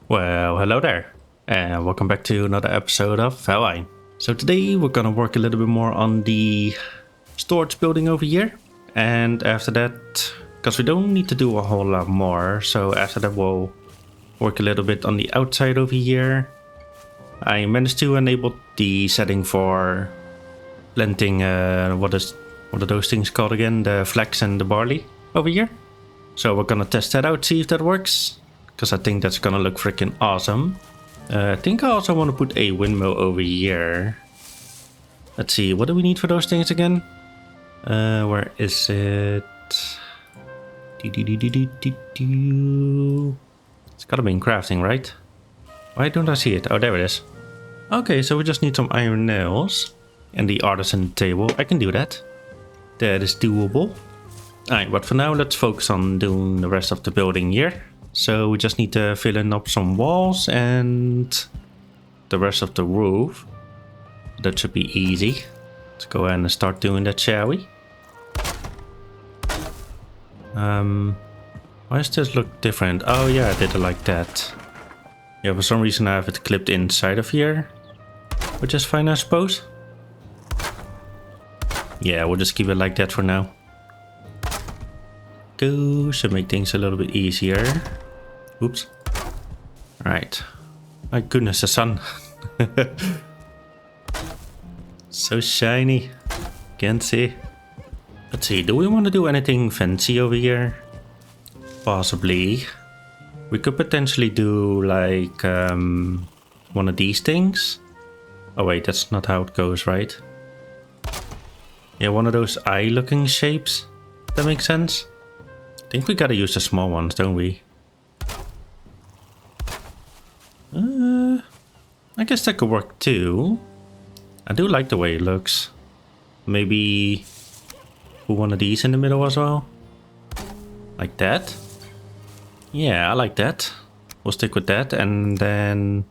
Well, hello there, and welcome back to another episode of Valheim. So today we're gonna work a little bit more on the storage building over here, and after that, because we don't need to do a whole lot more, so after that we'll work a little bit on the outside over here. I managed to enable the setting for planting, what are those things called again? The flax and the barley over here. So we're gonna test that out, see if that works. Because I think that's gonna look freaking awesome. I think I also want to put a windmill over here. Let's see, what do we need for those things again? Where is it? It's gotta be in crafting, right? Why don't I see it? Oh, there it is. Okay, so we just need some iron nails. And the artisan table. I can do that. That is doable. Alright, but for now let's focus on doing the rest of the building here. So we just need to fill in up some walls and the rest of the roof. That should be easy. Let's go ahead and start doing that, shall we? Why does this look different? Oh yeah, I did it like that. Yeah, for some reason I have it clipped inside of here. Which is fine, I suppose. Yeah, we'll just keep it like that for now. Go, should make things a little bit easier. Oops. Right. My goodness, the sun. So shiny. Can't see. Let's see, do we want to do anything fancy over here? Possibly. We could potentially do like one of these things. Oh wait, that's not how it goes, right? Yeah, one of those eye looking shapes. That makes sense. I think we gotta use the small ones, don't we? I guess that could work too. I do like the way it looks. Maybe put one of these in the middle as well. Like that. Yeah, I like that. We'll stick with that and then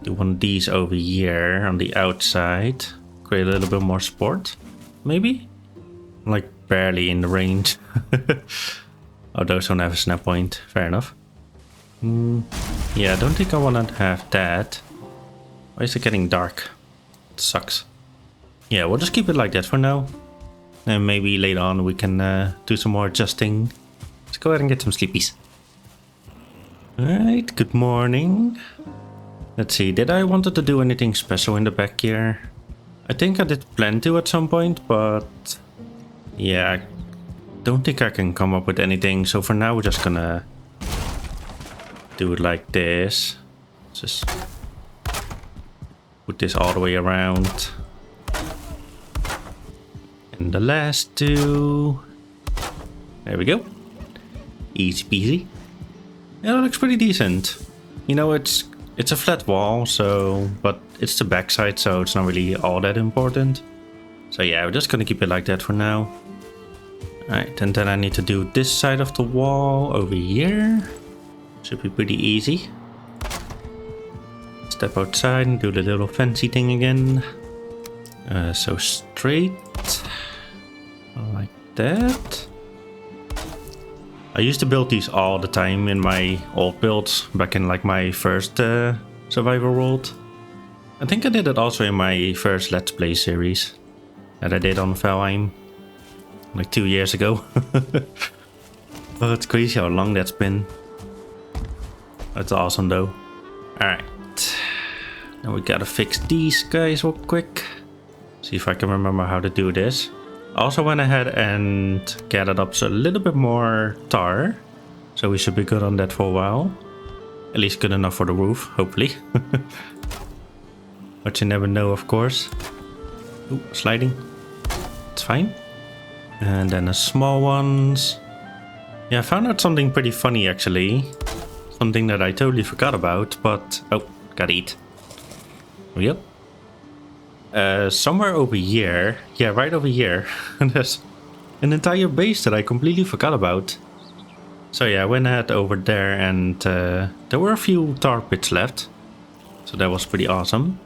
do one of these over here on the outside. Create a little bit more support. Maybe? Like barely in the range. Oh, those don't have a snap point. Fair enough. Yeah, I don't think I want to have that. Why is it getting dark? It sucks. Yeah, we'll just keep it like that for now. And maybe later on we can do some more adjusting. Let's go ahead and get some sleepies. Alright, good morning. Let's see, did I wanted to do anything special in the back here? I think I did plan to at some point, but yeah, I don't think I can come up with anything. So for now we're just gonna do it like this. Just put this all the way around. And the last two. There we go. Easy peasy. Yeah, that looks pretty decent. You know, it's a flat wall, so but it's the backside, so it's not really all that important. So yeah, we're just gonna keep it like that for now. Alright, and then I need to do this side of the wall over here. Should be pretty easy. Step outside and do the little fancy thing again. So straight. Like that. I used to build these all the time in my old builds, back in like my first survival world. I think I did it also in my first Let's Play series that I did on Valheim. Like 2 years ago. Oh, it's crazy how long that's been. That's awesome though. Alright. Now we gotta fix these guys real quick. See if I can remember how to do this. I also went ahead and gathered up a little bit more tar. So we should be good on that for a while. At least good enough for the roof, hopefully. But you never know, of course. Ooh, sliding. It's fine. And then the small ones. Yeah, I found out something pretty funny actually. Something that I totally forgot about, but... Oh, gotta eat. Here we go. Somewhere over here, yeah, right over here, there's an entire base that I completely forgot about. So yeah, I went ahead over there and there were a few tar pits left. So that was pretty awesome.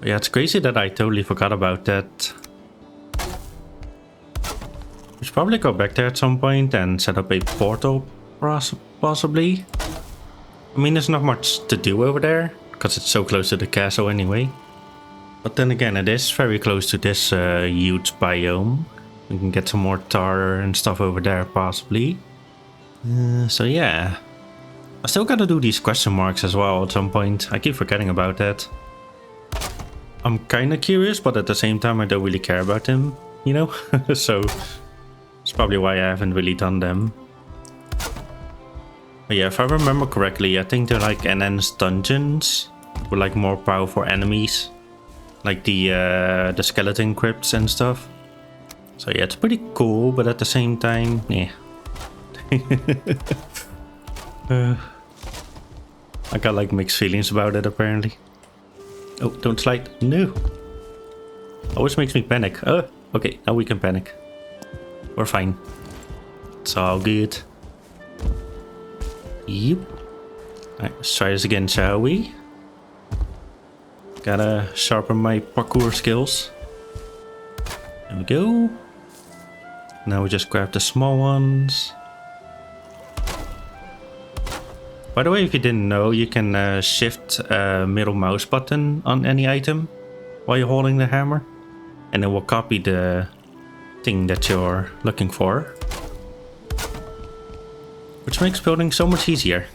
But yeah, it's crazy that I totally forgot about that. We should probably go back there at some point and set up a portal, possibly. I mean, there's not much to do over there, because it's so close to the castle anyway. But then again, it is very close to this huge biome. We can get some more tar and stuff over there, possibly. So yeah. I still gotta do these question marks as well at some point. I keep forgetting about that. I'm kinda curious, but at the same time I don't really care about them, you know? So it's probably why I haven't really done them. But yeah, if I remember correctly, I think they're like enhanced dungeons with like more powerful enemies. Like the skeleton crypts and stuff. So yeah, it's pretty cool, but at the same time, yeah. I got like mixed feelings about it apparently. Oh, don't slide. No. Always makes me panic. Okay, now we can panic. We're fine. It's all good. Yep. Alright, let's try this again, shall we? Gotta sharpen my parkour skills. There we go. Now we just grab the small ones. By the way, if you didn't know, you can shift middle mouse button on any item while you're holding the hammer. And it will copy the thing that you're looking for. Which makes building so much easier.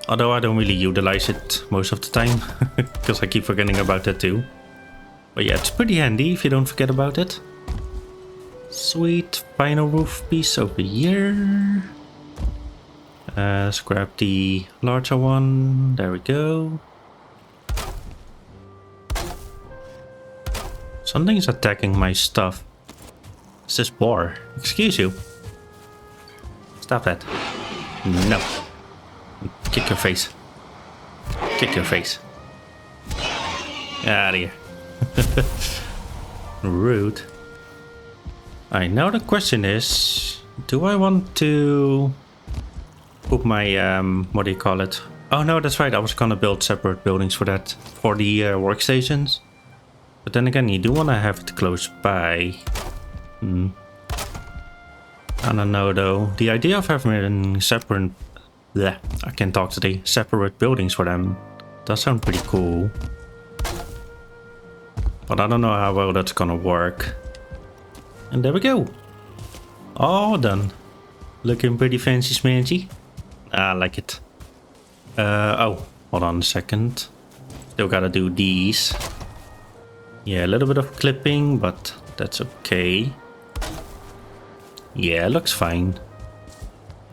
Although I don't really utilize it most of the time. Because I keep forgetting about that too. But yeah, it's pretty handy if you don't forget about it. Sweet, final roof piece over here. Let's grab the larger one. There we go. Something's attacking my stuff. It's this boar. Excuse you. Stop that. No. Kick your face. Kick your face. Get out of here. Rude. Alright, now the question is, do I want to put my, what do you call it? Oh no, that's right, I was gonna build separate buildings for that, for the workstations. But then again, you do want to have it close by. I don't know though. The idea of having separate... Bleh, I can't talk today. Separate buildings for them does sound pretty cool. But I don't know how well that's gonna work. And there we go. All done. Looking pretty fancy smancy. I like it. Oh, hold on a second. Still gotta do these. Yeah, a little bit of clipping, but that's okay. Yeah, looks fine.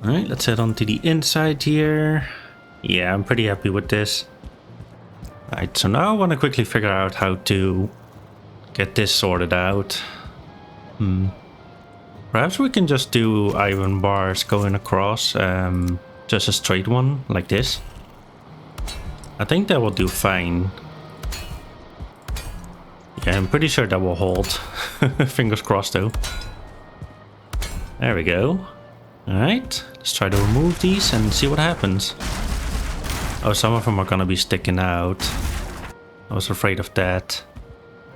Alright, let's head on to the inside here. Yeah, I'm pretty happy with this. Alright, so now I want to quickly figure out how to get this sorted out. Perhaps we can just do iron bars going across, just a straight one, like this. I think that will do fine. Yeah, I'm pretty sure that will hold. Fingers crossed though. There we go. Alright, let's try to remove these and see what happens. Oh, some of them are gonna be sticking out. I was afraid of that.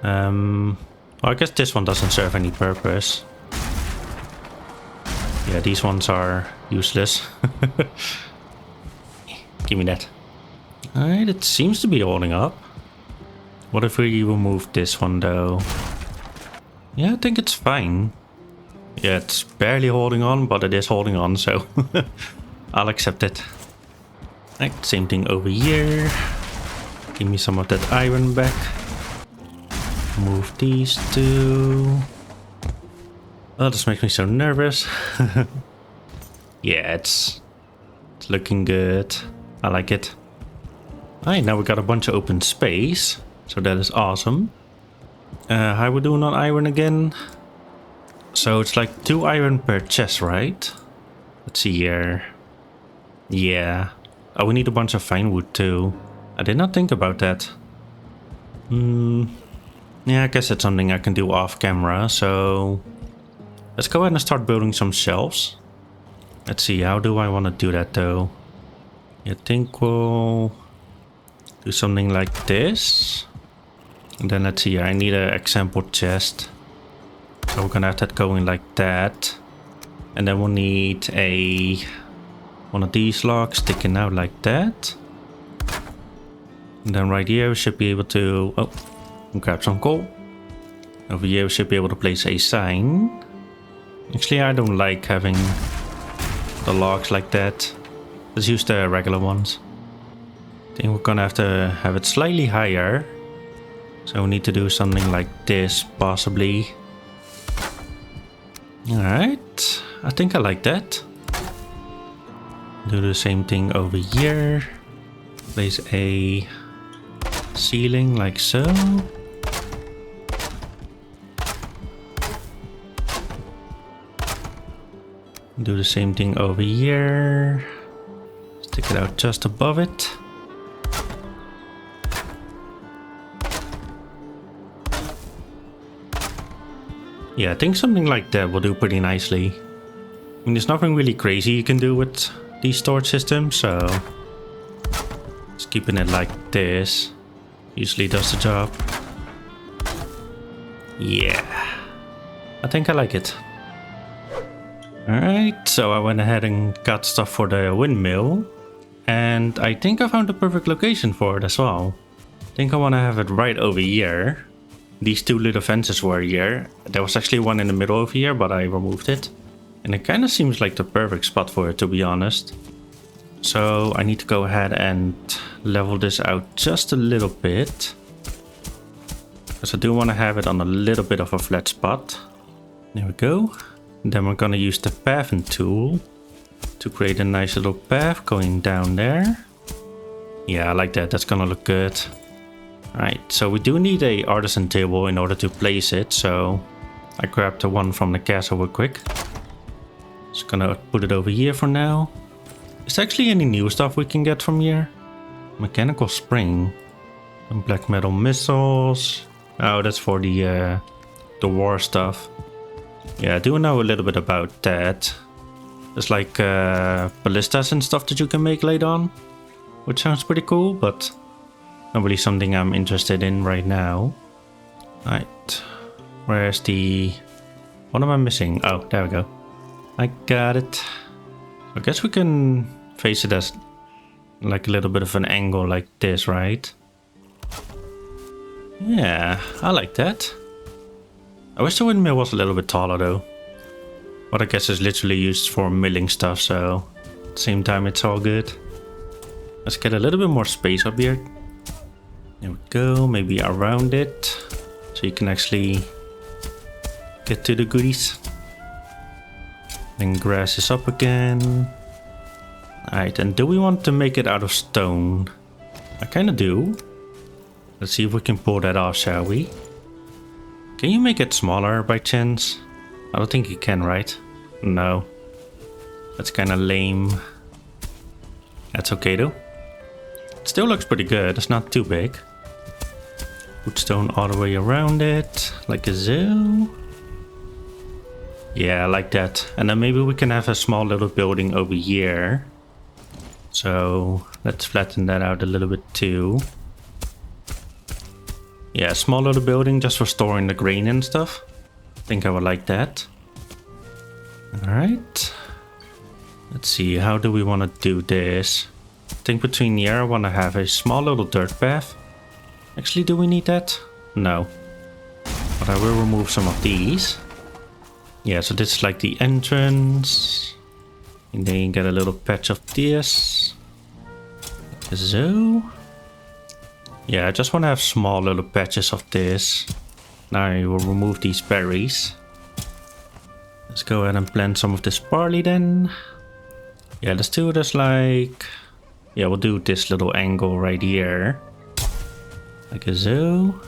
Well, I guess this one doesn't serve any purpose. Yeah, these ones are useless. Give me that. Alright, it seems to be holding up. What if we remove this one though? Yeah, I think it's fine. Yeah, it's barely holding on, but it is holding on, so I'll accept it. Right, same thing over here. Give me some of that iron back. Move these two. Oh, this makes me so nervous. Yeah, it's looking good. I like it. Alright, now we got a bunch of open space, so that is awesome. How we doing on iron again? So it's like 2 iron per chest, right? Let's see here. Yeah. Oh, we need a bunch of fine wood too. I did not think about that. Yeah, I guess that's something I can do off camera, so... Let's go ahead and start building some shelves. Let's see, how do I want to do that though? I think we'll do something like this. And then let's see, I need an example chest. So we're gonna have that going like that. And then we'll need a one of these logs sticking out like that. And then right here we should be able to, oh, grab some coal. Over here we should be able to place a sign. Actually, I don't like having the logs like that. Let's use the regular ones. I think we're gonna have to have it slightly higher. So we need to do something like this, possibly. Alright, I think I like that. Do the same thing over here. Place a ceiling like so. Do the same thing over here. Stick it out just above it. Yeah, I think something like that will do pretty nicely. I mean, there's nothing really crazy you can do with these storage systems, so just keeping it like this usually does the job. Yeah, I think I like it. Alright, so I went ahead and got stuff for the windmill, and I think I found the perfect location for it as well. I think I want to have it right over here. These two little fences were here. There was actually one in the middle over here, but I removed it. And it kind of seems like the perfect spot for it, to be honest. So I need to go ahead and level this out just a little bit. Because I do want to have it on a little bit of a flat spot. There we go. And then we're going to use the pathing tool to create a nice little path going down there. Yeah, I like that. That's going to look good. Alright, so we do need a artisan table in order to place it, so I grabbed the one from the castle real quick. Just gonna put it over here for now. Is there actually any new stuff we can get from here? Mechanical spring. And black metal missiles. Oh, that's for the war stuff. Yeah, I do know a little bit about that. There's like ballistas and stuff that you can make later on. Which sounds pretty cool, but not really something I'm interested in right now. Right. Where's the... What am I missing? Oh, there we go. I got it. I guess we can face it as like a little bit of an angle like this, right? Yeah, I like that. I wish the windmill was a little bit taller though. But I guess it's literally used for milling stuff, so at the same time it's all good. Let's get a little bit more space up here. There we go, maybe around it, so you can actually get to the goodies. Then grass is up again. Alright, and do we want to make it out of stone? I kinda do. Let's see if we can pull that off, shall we? Can you make it smaller by chance? I don't think you can, right? No. That's kinda lame. That's okay though. It still looks pretty good, it's not too big. Put stone all the way around it, like a zoo. Yeah, I like that. And then maybe we can have a small little building over here. So let's flatten that out a little bit too. Yeah, a small little building just for storing the grain and stuff. I think I would like that. Alright. Let's see, how do we want to do this? I think between here I want to have a small little dirt path. Actually, do we need that? No. But I will remove some of these. Yeah, so this is like the entrance. And then you get a little patch of this. Like so. Yeah, I just want to have small little patches of this. Now I will remove these berries. Let's go ahead and plant some of this barley then. Yeah, let's do this like... Yeah, we'll do this little angle right here. Like so.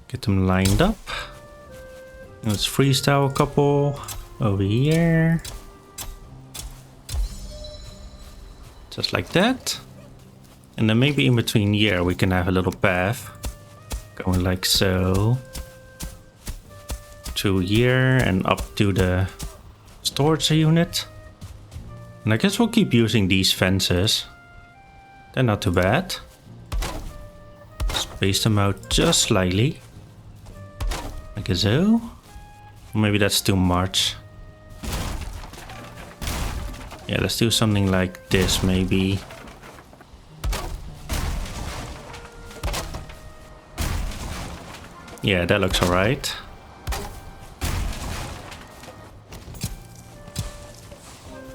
Get them lined up. Let's freestyle a couple over here. Just like that. And then maybe in between here we can have a little path. Going like so. Through here and up to the storage unit. And I guess we'll keep using these fences. They're not too bad. Space them out just slightly. Like so. Maybe that's too much. Yeah, let's do something like this maybe. Yeah, that looks alright.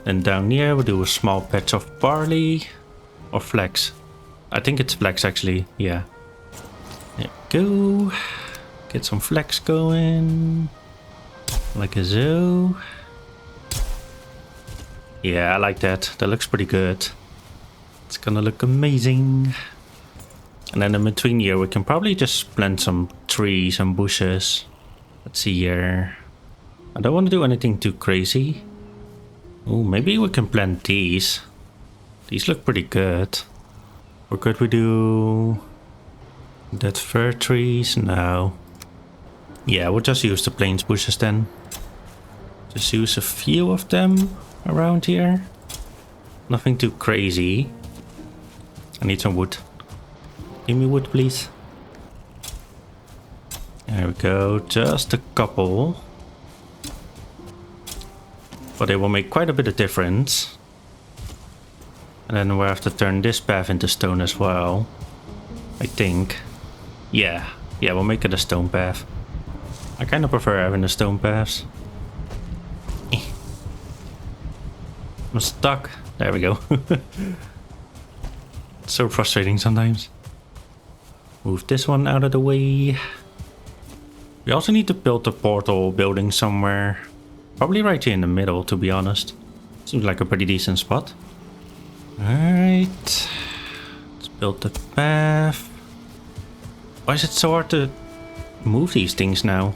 And down here we'll do a small patch of barley or flax. I think it's flax actually, yeah. There we go. Get some flax going. Like a zoo. Yeah, I like that. That looks pretty good. It's gonna look amazing. And then in between here we can probably just plant some trees and bushes. Let's see here. I don't want to do anything too crazy. Oh, maybe we can plant these. These look pretty good. Or could we do that fir trees? No. Yeah, we'll just use the plains bushes then. Just use a few of them around here. Nothing too crazy. I need some wood. Give me wood, please. There we go. Just a couple. But they will make quite a bit of difference. And then we'll have to turn this path into stone as well. I think. Yeah. Yeah, we'll make it a stone path. I kind of prefer having the stone paths. I'm stuck. There we go. It's so frustrating sometimes. Move this one out of the way. We also need to build a portal building somewhere. Probably right here in the middle, to be honest. Seems like a pretty decent spot. Alright. Let's build the path. Why is it so hard to move these things now?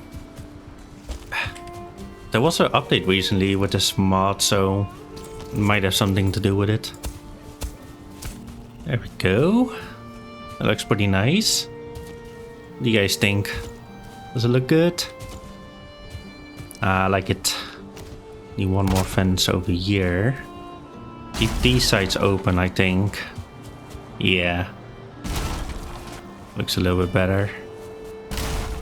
There was an update recently with this mod, so it might have something to do with it. There we go. That looks pretty nice. What do you guys think? Does it look good? I like it. Need one more fence over here. Keep these sides open, I think. Yeah. Looks a little bit better.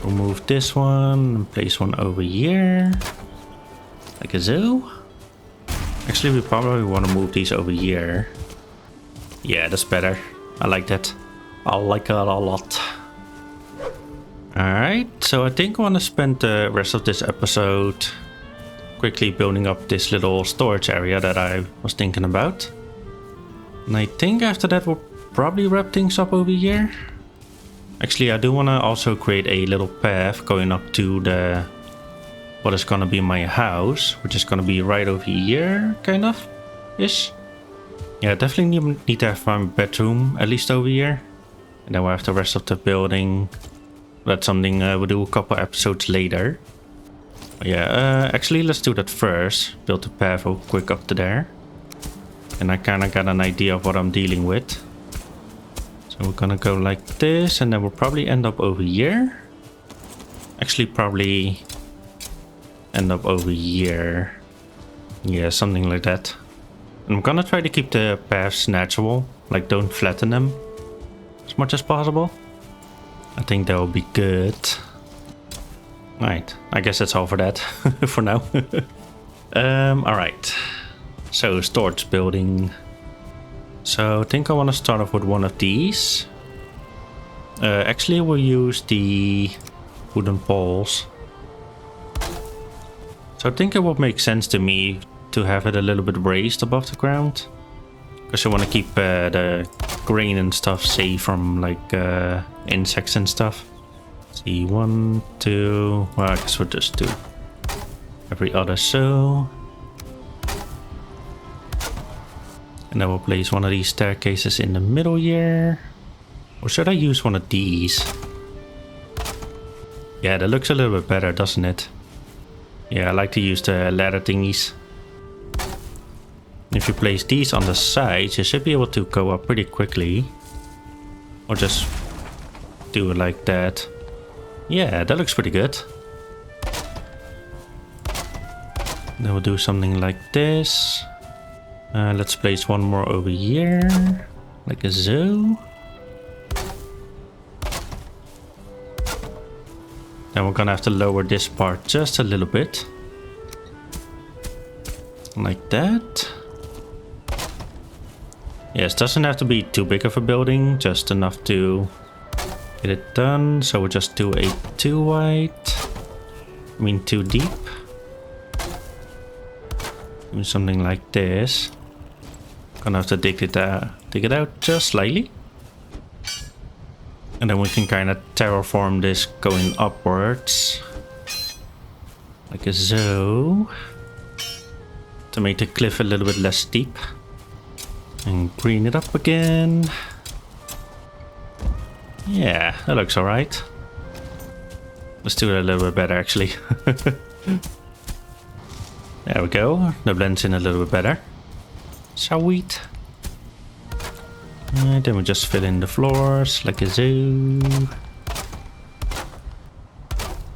We'll move this one and place one over here. Like a zoo. Actually, we probably want to move these over here. Yeah, that's better. I like that. I like it a lot. Alright, so I think I want to spend the rest of this episode quickly building up this little storage area that I was thinking about. And I think after that we'll probably wrap things up over here. Actually, I do want to also create a little path going up to the what is gonna be my house, which is gonna be right over here, kind of ish. Yeah, definitely need to have my bedroom at least over here, and then we'll have the rest of the building. That's something we'll do a couple episodes later. But yeah, actually let's do that first. Build the path real quick up to there, and I kind of got an idea of what I'm dealing with. So we're gonna go like this, and then we'll probably end up over here. Actually, probably end up over here. Yeah, something like that. And I'm gonna try to keep the paths natural, like don't flatten them as much as possible. I think that will be good. Right, I guess that's all for that for now. Alright, so storage building. So I think I want to start off with one of these. Actually, we'll use the wooden poles. So I think it would make sense to me to have it a little bit raised above the ground. Because I want to keep the grain and stuff safe from like insects and stuff. Let's see, 1, 2, well I guess we'll just do every other so. And then we'll place one of these staircases in the middle here. Or should I use one of these? Yeah, that looks a little bit better, doesn't it? Yeah, I like to use the ladder thingies. If you place these on the sides, you should be able to go up pretty quickly. Or just do it like that. Yeah, that looks pretty good. Then we'll do something like this. Let's place one more over here. Like a zoo. Then we're gonna have to lower this part just a little bit. Like that. Yes, doesn't have to be too big of a building, just enough to get it done. So we'll just do a 2 wide. I mean 2 deep. Do something like this. Gonna have to dig it out just slightly. And then we can kind of terraform this going upwards. Like so. To make the cliff a little bit less steep. And green it up again. Yeah, that looks alright. Let's do it a little bit better actually. There we go. That blends in a little bit better. Sweet. And then we just fill in the floors like a zoo.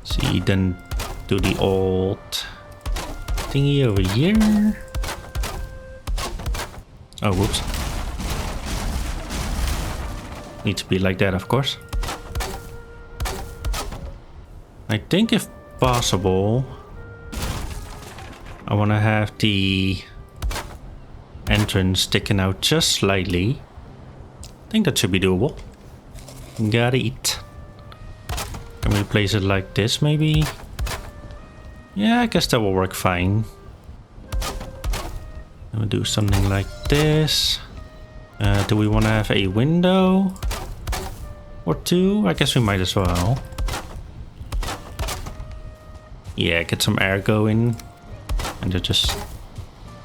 See, then do the old thingy over here. Oh, whoops. Needs to be like that, of course. I think if possible, I want to have the entrance sticking out just slightly. I think that should be doable. Gotta eat. Can we place it like this maybe? Yeah, I guess that will work fine. And we'll do something like this. Do we want to have a window? Or 2? I guess we might as well. Yeah, get some air going. And then just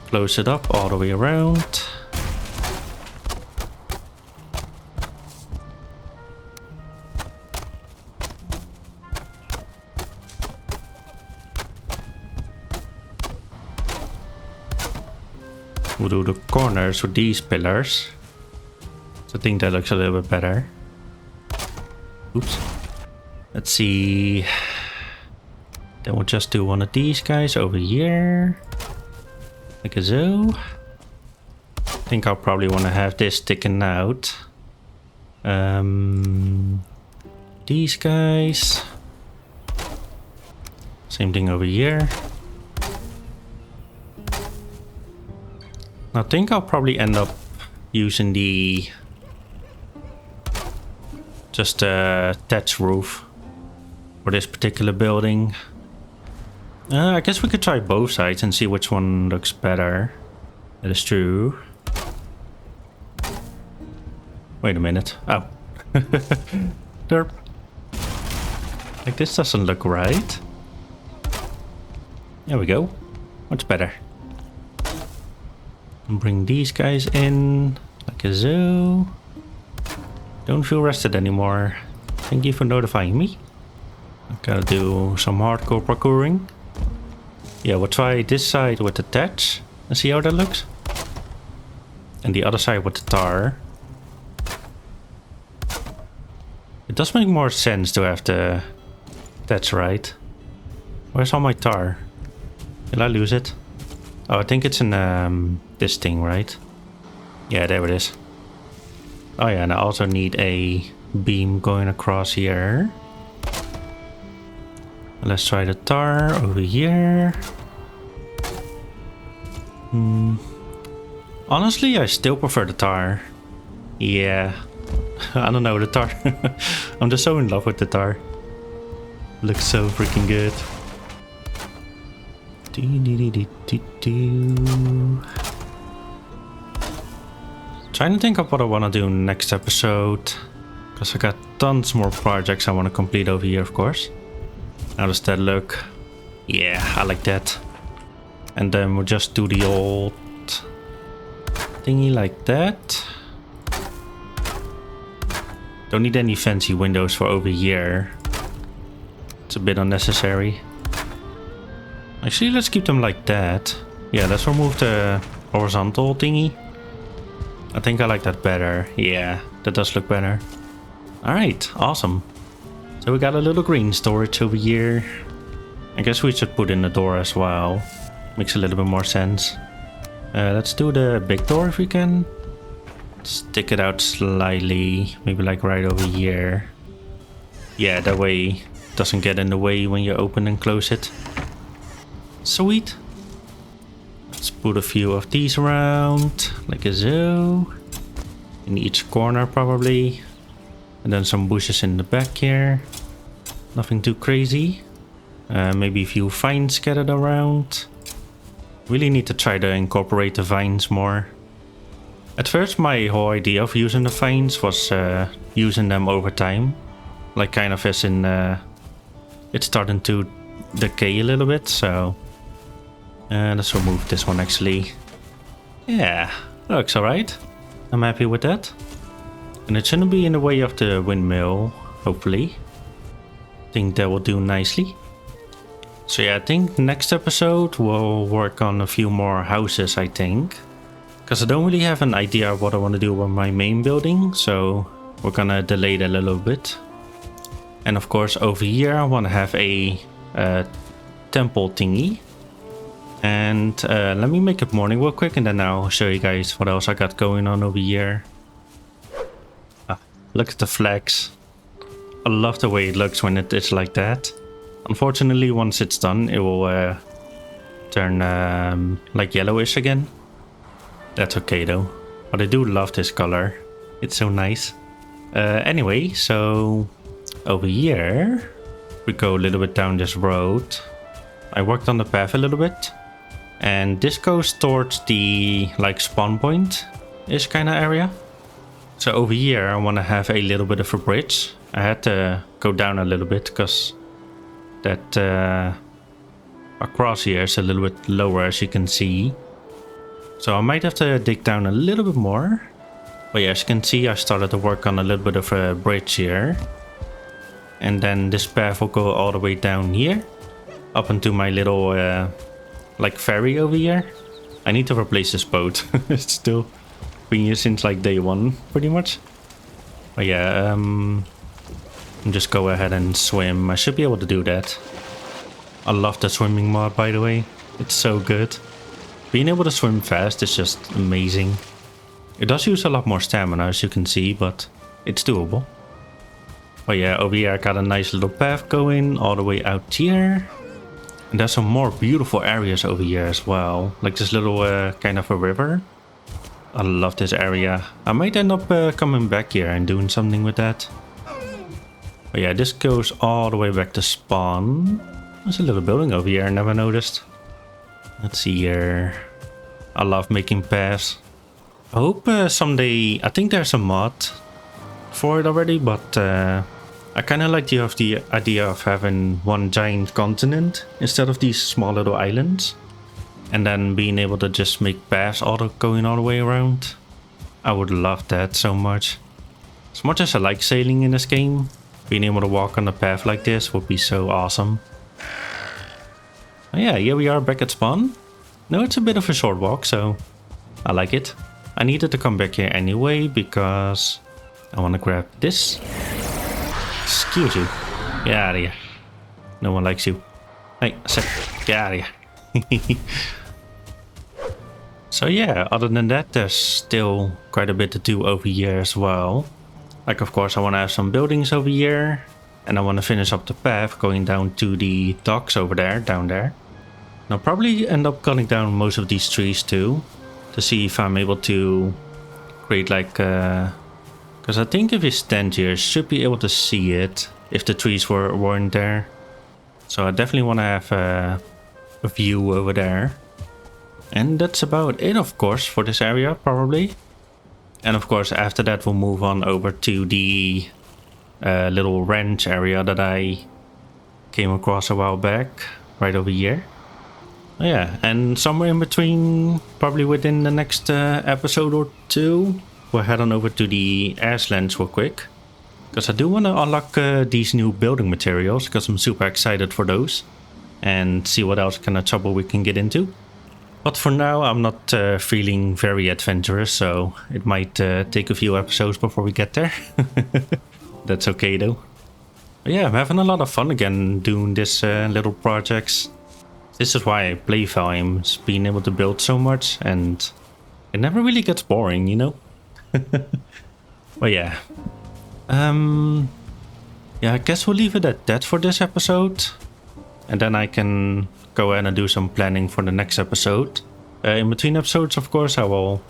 close it up all the way around. We'll do the corners with these pillars. So I think that looks a little bit better. Oops. Let's see. Then we'll just do one of these guys over here. Like a so. I think I'll probably want to have this sticking out. These guys. Same thing over here. I think I'll probably end up using the just a thatch roof for this particular building. I guess we could try both sides and see which one looks better. That is true. Wait a minute. Oh. Derp. Like this doesn't look right. There we go. Much better. And bring these guys in like a zoo. Don't feel rested anymore. Thank you for notifying me. I gotta do some hardcore parkouring. Yeah, we'll try this side with the thatch and see how that looks. And the other side with the tar. It does make more sense to have the thatch, right? Where's all my tar? Did I lose it? Oh, I think it's in this thing, right? Yeah, there it is. Oh yeah, and I also need a beam going across here. Let's try the tar over here. Honestly, I still prefer the tar. Yeah. I don't know, the tar. I'm just so in love with the tar. Looks so freaking good. Trying to think of what I want to do next episode. Because I got tons more projects I want to complete over here, of course. How does that look? Yeah, I like that. And then we'll just do the old thingy like that. Don't need any fancy windows for over here. It's a bit unnecessary. Actually, let's keep them like that. Yeah, let's remove the horizontal thingy. I think I like that better. Yeah, that does look better. Alright, awesome. So we got a little green storage over here. I guess we should put in a door as well. Makes a little bit more sense. Let's do the big door if we can. Stick it out slightly. Maybe like right over here. Yeah, that way it doesn't get in the way when you open and close it. Sweet. Let's put a few of these around. Like a so. in each corner probably. And then some bushes in the back here. Nothing too crazy. Maybe a few vines scattered around. Really need to try to incorporate the vines more. At first my whole idea of using the vines was using them over time. Like kind of as in it's starting to decay a little bit, so let's remove this one actually. Yeah, looks alright. I'm happy with that. And it shouldn't be in the way of the windmill, hopefully. I think that will do nicely. So yeah, I think next episode we'll work on a few more houses, I think. Because I don't really have an idea of what I want to do with my main building, so we're gonna delay that a little bit. And of course over here I want to have a temple thingy. And let me make it morning real quick and then I'll show you guys what else I got going on over here. Look at the flags. I love the way it looks when it is like that. Unfortunately, once it's done, it will turn like yellowish again. That's okay though. But I do love this color. It's so nice. Anyway, so over here, we go a little bit down this road. I worked on the path a little bit. And this goes towards the like spawn point-ish kind of area. So over here I want to have a little bit of a bridge. I had to go down a little bit because that across here is a little bit lower, as you can see. So I might have to dig down a little bit more. But yeah, as you can see, I started to work on a little bit of a bridge here. And then this path will go all the way down here. Up into my little like ferry over here. I need to replace this boat. It's still been here since like day one, pretty much. But yeah, just go ahead and swim. I should be able to do that. I love the swimming mod, by the way. It's so good. Being able to swim fast is just amazing. It does use a lot more stamina, as you can see, but it's doable. But yeah, over here I got a nice little path going all the way out here. And there's some more beautiful areas over here as well. Like this little kind of a river. I love this area. I might end up coming back here and doing something with that. But yeah, this goes all the way back to spawn. There's a little building over here I never noticed. Let's see here. I love making paths. I hope someday... I think there's a mod for it already, but I kind of like the idea of having one giant continent instead of these small little islands. And then being able to just make paths going all the way around. I would love that so much. As much as I like sailing in this game, being able to walk on a path like this would be so awesome. Oh yeah, here we are back at spawn. No, it's a bit of a short walk, so I like it. I needed to come back here anyway because I want to grab this. Excuse you. Get out of here. No one likes you. Hey, I said, get out of here. So yeah, other than that, there's still quite a bit to do over here as well. Like, of course, I want to have some buildings over here. And I want to finish up the path going down to the docks over there, down there. And I'll probably end up cutting down most of these trees too. To see if I'm able to create like... Because I think if you stand here, you should be able to see it if the trees weren't there. So I definitely want to have a view over there. And that's about it, of course, for this area, probably. And of course, after that, we'll move on over to the little ranch area that I came across a while back, right over here. Oh, yeah, and somewhere in between, probably within the next episode or two, we'll head on over to the Ashlands real quick. Because I do want to unlock these new building materials, because I'm super excited for those. And see what else kind of trouble we can get into. But for now, I'm not feeling very adventurous, so it might take a few episodes before we get there. That's okay though. But yeah, I'm having a lot of fun again doing this little projects. This is why I play Valheim, is being able to build so much, and it never really gets boring, you know? But yeah. Yeah, I guess we'll leave it at that for this episode. And then I can go ahead and do some planning for the next episode. In between episodes, of course, I will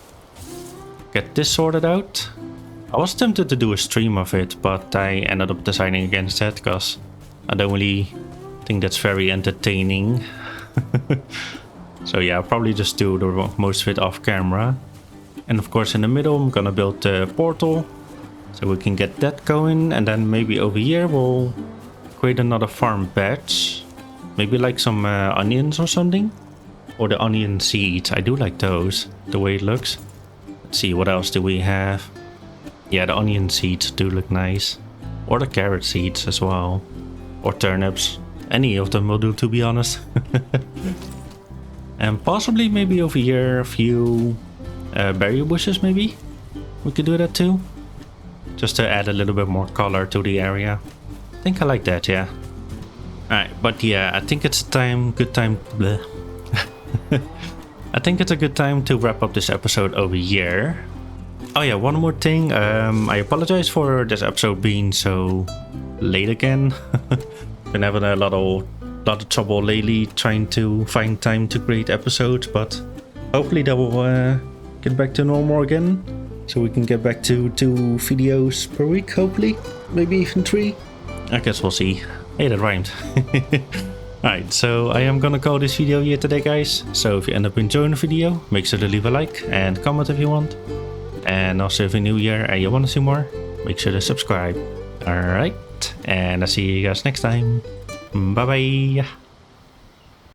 get this sorted out. I was tempted to do a stream of it, but I ended up deciding against that because I don't really think that's very entertaining. So yeah, I'll probably just do the most of it off camera. And of course in the middle I'm gonna build the portal so we can get that going, and then maybe over here we'll create another farm batch. Maybe like some onions or something. Or the onion seeds, I do like those, the way it looks. Let's see, what else do we have? Yeah, the onion seeds do look nice. Or the carrot seeds as well. Or turnips. Any of them will do, to be honest. And possibly maybe over here a few berry bushes maybe. We could do that too. Just to add a little bit more color to the area. I think I like that, yeah. Alright, but yeah, I think it's good time. Bleh. I think it's a good time to wrap up this episode over here. Oh yeah, one more thing. I apologize for this episode being so late again. Been having a lot of trouble lately trying to find time to create episodes, but hopefully that will get back to normal again. So we can get back to 2 videos per week, hopefully. Maybe even 3. I guess we'll see. Hey, that rhymed. Alright, so I am gonna call this video here today, guys. So if you end up enjoying the video, make sure to leave a like and comment if you want. And also if you're new here and you want to see more, make sure to subscribe. Alright, and I'll see you guys next time. Bye bye.